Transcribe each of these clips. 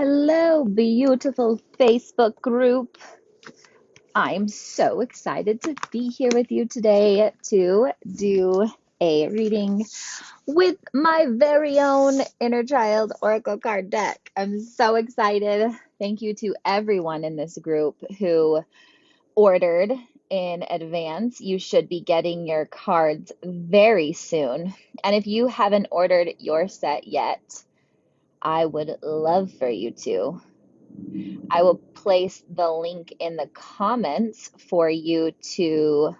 Hello, beautiful Facebook group. I'm so excited to be here with you today to do a reading with my very own Inner Child Oracle card deck. I'm so excited. Thank you to everyone in this group who ordered in advance. You should be getting your cards very soon. And if you haven't ordered your set yet, I would love for you to. I will place the link in the comments for you to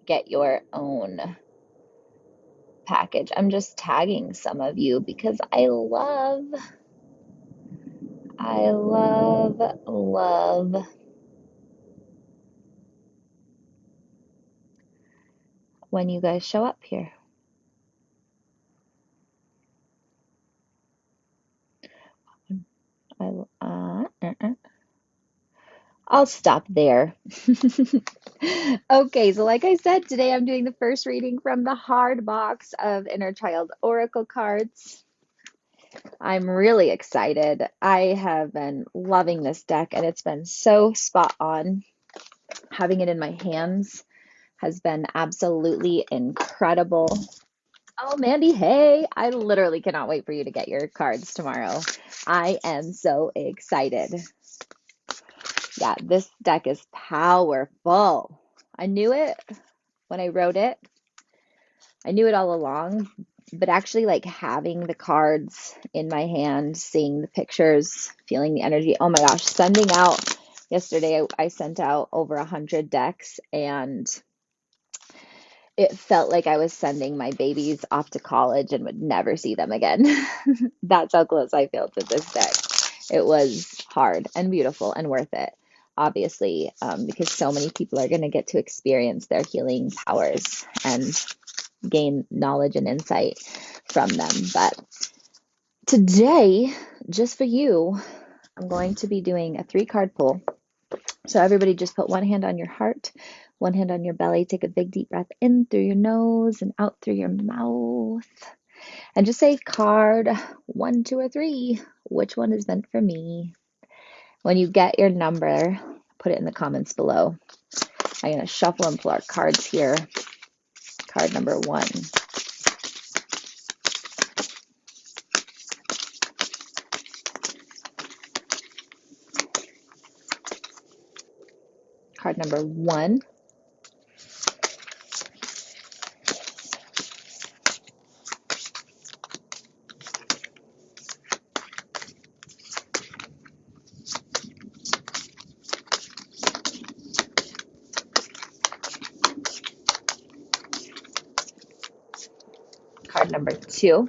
get your own package. I'm just tagging some of you because I love when you guys show up here. I'll stop there. Okay, so like I said, today I'm doing the first reading from the hard box of Inner Child Oracle cards. I'm really excited. I have been loving this deck and it's been so spot on. Having it in my hands has been absolutely incredible. Oh, Mandy, hey, I literally cannot wait for you to get your cards tomorrow. I am so excited. Yeah, this deck is powerful. I knew it when I wrote it. I knew it all along, but actually like having the cards in my hand, seeing the pictures, feeling the energy. Oh my gosh, sending out yesterday, I sent out over 100 decks and it felt like I was sending my babies off to college and would never see them again. That's how close I felt with this deck. It was hard and beautiful and worth it, obviously, because so many people are going to get to experience their healing powers and gain knowledge and insight from them. But today, just for you, I'm going to be doing a 3-card pull. So everybody just put one hand on your heart, one hand on your belly. Take a big deep breath in through your nose and out through your mouth. And just say card 1, 2, or 3. Which one is meant for me? When you get your number, put it in the comments below. I'm going to shuffle and pull our cards here. Card number 1. Card number 1. Card number 2.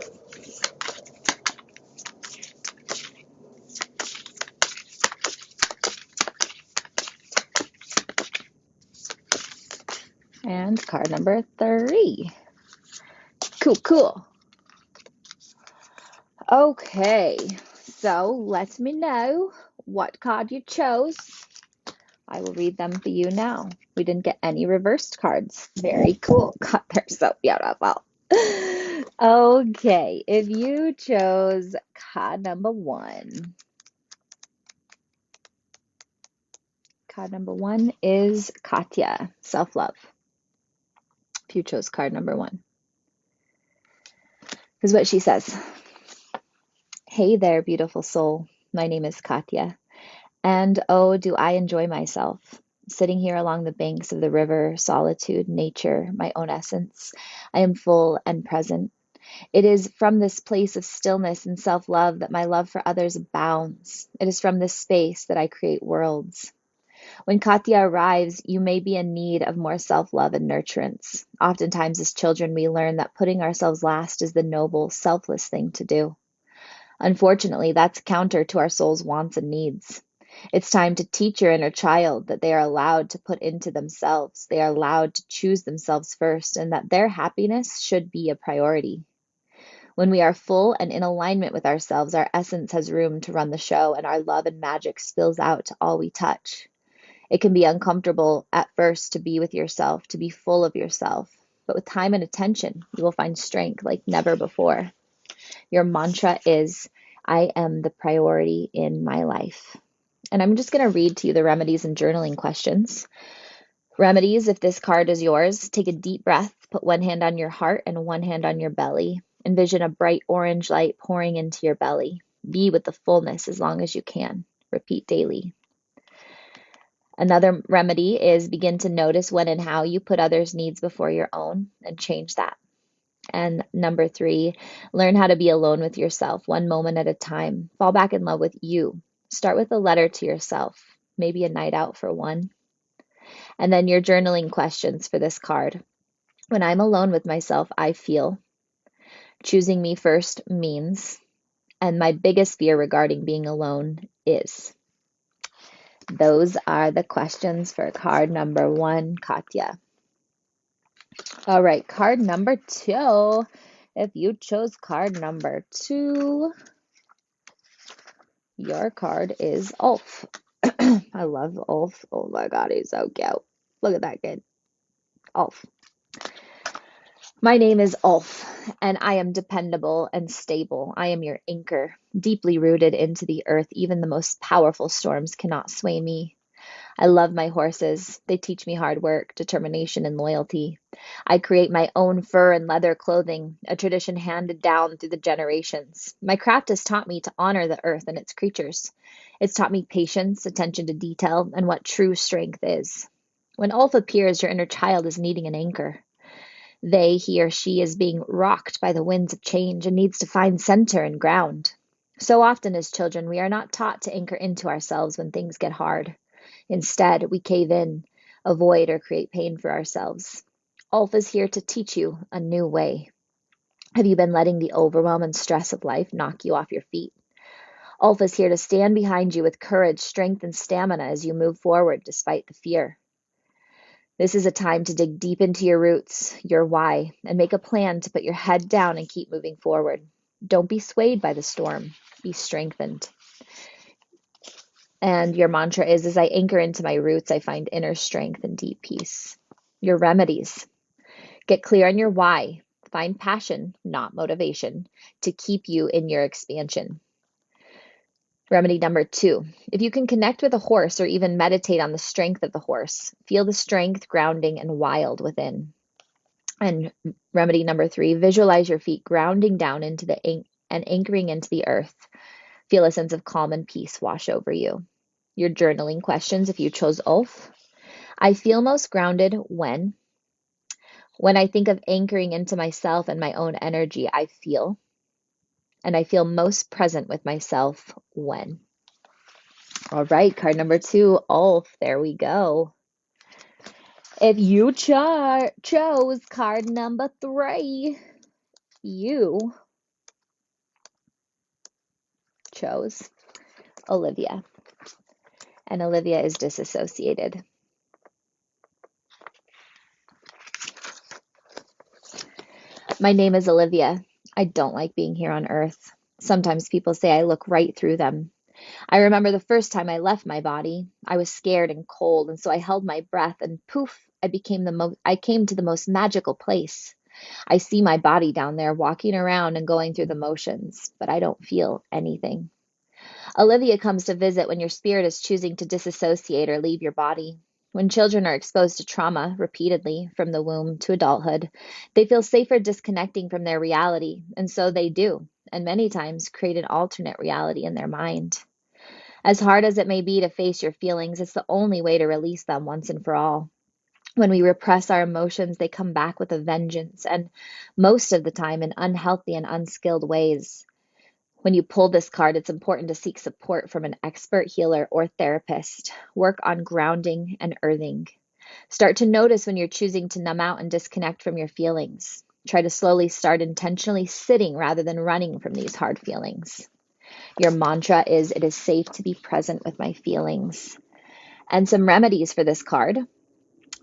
And card number 3. Cool. Okay, so let me know what card you chose. I will read them for you now. We didn't get any reversed cards. Very cool. God, they're so beautiful. Okay, if you chose card number 1, card number 1 is Katya, self-love. If you chose card number 1, here's what she says. Hey there, beautiful soul. My name is Katya. And oh, do I enjoy myself, sitting here along the banks of the river, solitude, nature, my own essence. I am full and present. It is from this place of stillness and self-love that my love for others abounds. It is from this space that I create worlds. When Katya arrives, you may be in need of more self-love and nurturance. Oftentimes as children, we learn that putting ourselves last is the noble, selfless thing to do. Unfortunately, that's counter to our soul's wants and needs. It's time to teach your inner child that they are allowed to put into themselves, they are allowed to choose themselves first, and that their happiness should be a priority. When we are full and in alignment with ourselves, our essence has room to run the show, and our love and magic spills out to all we touch. It can be uncomfortable at first to be with yourself, to be full of yourself, but with time and attention, you will find strength like never before. Your mantra is, I am the priority in my life. And I'm just going to read to you the remedies and journaling questions. Remedies, if this card is yours, take a deep breath, put one hand on your heart and one hand on your belly. Envision a bright orange light pouring into your belly. Be with the fullness as long as you can. Repeat daily. Another remedy is begin to notice when and how you put others' needs before your own and change that. And number 3, learn how to be alone with yourself, one moment at a time. Fall back in love with you. Start with a letter to yourself, maybe a night out for one. And then your journaling questions for this card. When I'm alone with myself, I feel. Choosing me first means. And my biggest fear regarding being alone is. Those are the questions for card number 1, Katya. All right, card number 2. If you chose card number 2, your card is Ulf. I love Ulf. Oh my God, he's so cute. Look at that kid. Ulf. My name is Ulf, and I am dependable and stable. I am your anchor, deeply rooted into the earth. Even the most powerful storms cannot sway me. I love my horses. They teach me hard work, determination, and loyalty. I create my own fur and leather clothing, a tradition handed down through the generations. My craft has taught me to honor the earth and its creatures. It's taught me patience, attention to detail, and what true strength is. When Ulf appears, your inner child is needing an anchor. He or she is being rocked by the winds of change and needs to find center and ground. So often as children, we are not taught to anchor into ourselves when things get hard. Instead, we cave in, avoid, or create pain for ourselves. Ulf is here to teach you a new way. Have you been letting the overwhelm and stress of life knock you off your feet? Ulf is here to stand behind you with courage, strength, and stamina as you move forward despite the fear. This is a time to dig deep into your roots, your why, and make a plan to put your head down and keep moving forward. Don't be swayed by the storm. Be strengthened. And your mantra is, as I anchor into my roots, I find inner strength and deep peace. Your remedies. Get clear on your why. Find passion, not motivation, to keep you in your expansion. Remedy number 2. If you can connect with a horse or even meditate on the strength of the horse, feel the strength, grounding, and wild within. And remedy number 3, visualize your feet grounding down into and anchoring into the earth. Feel a sense of calm and peace wash over you. Your journaling questions, if you chose Ulf. I feel most grounded when I think of anchoring into myself and my own energy, I feel. And I feel most present with myself when. All right, card number 2, Ulf. There we go. If you chose card number 3, you chose Olivia. And Olivia is disassociated. My name is Olivia. I don't like being here on Earth. Sometimes people say I look right through them. I remember the first time I left my body. I was scared and cold, and so I held my breath, and poof, I came to the most magical place. I see my body down there walking around and going through the motions, but I don't feel anything. Olivia comes to visit when your spirit is choosing to disassociate or leave your body. When children are exposed to trauma repeatedly from the womb to adulthood, they feel safer disconnecting from their reality, and so they do, and many times create an alternate reality in their mind. As hard as it may be to face your feelings, it's the only way to release them once and for all. When we repress our emotions, they come back with a vengeance, and most of the time in unhealthy and unskilled ways. When you pull this card, it's important to seek support from an expert healer or therapist. Work on grounding and earthing. Start to notice when you're choosing to numb out and disconnect from your feelings. Try to slowly start intentionally sitting rather than running from these hard feelings. Your mantra is, it is safe to be present with my feelings. And some remedies for this card.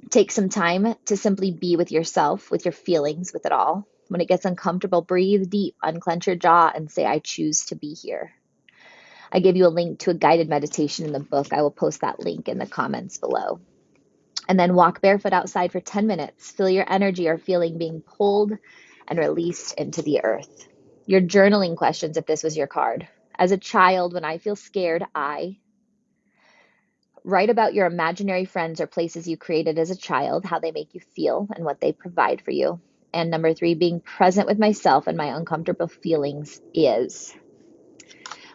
Take some time to simply be with yourself, with your feelings, with it all. When it gets uncomfortable, breathe deep, unclench your jaw, and say, I choose to be here. I give you a link to a guided meditation in the book. I will post that link in the comments below. And then walk barefoot outside for 10 minutes. Feel your energy or feeling being pulled and released into the earth. Your journaling questions, if this was your card. As a child, when I feel scared, I write about your imaginary friends or places you created as a child, how they make you feel, and what they provide for you. And number three, being present with myself and my uncomfortable feelings is.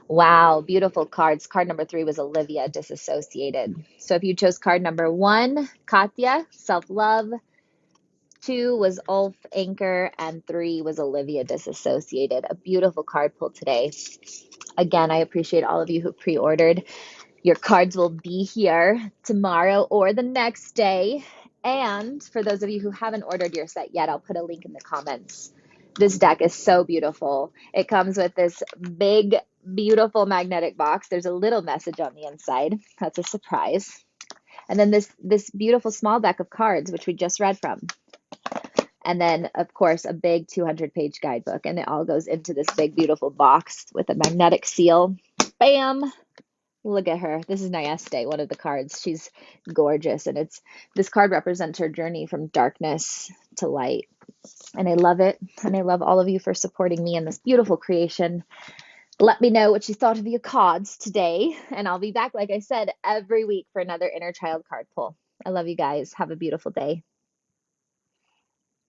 Wow, beautiful cards. Card number three was Olivia, disassociated. So if you chose card number one, Katya, self-love. Two was Ulf, anchor. And three was Olivia, disassociated. A beautiful card pull today. Again, I appreciate all of you who pre-ordered. Your cards will be here tomorrow or the next day. And for those of you who haven't ordered your set yet, I'll put a link in the comments. This deck is so beautiful. It comes with this big, beautiful magnetic box. There's a little message on the inside. That's a surprise. And then this beautiful small deck of cards, which we just read from. And then, of course, a big 200-page guidebook. And it all goes into this big, beautiful box with a magnetic seal. Bam! Look at her. This is Nayeste, one of the cards. She's gorgeous. And this card represents her journey from darkness to light. And I love it. And I love all of you for supporting me in this beautiful creation. Let me know what you thought of your cards today. And I'll be back, like I said, every week for another Inner Child card pull. I love you guys. Have a beautiful day.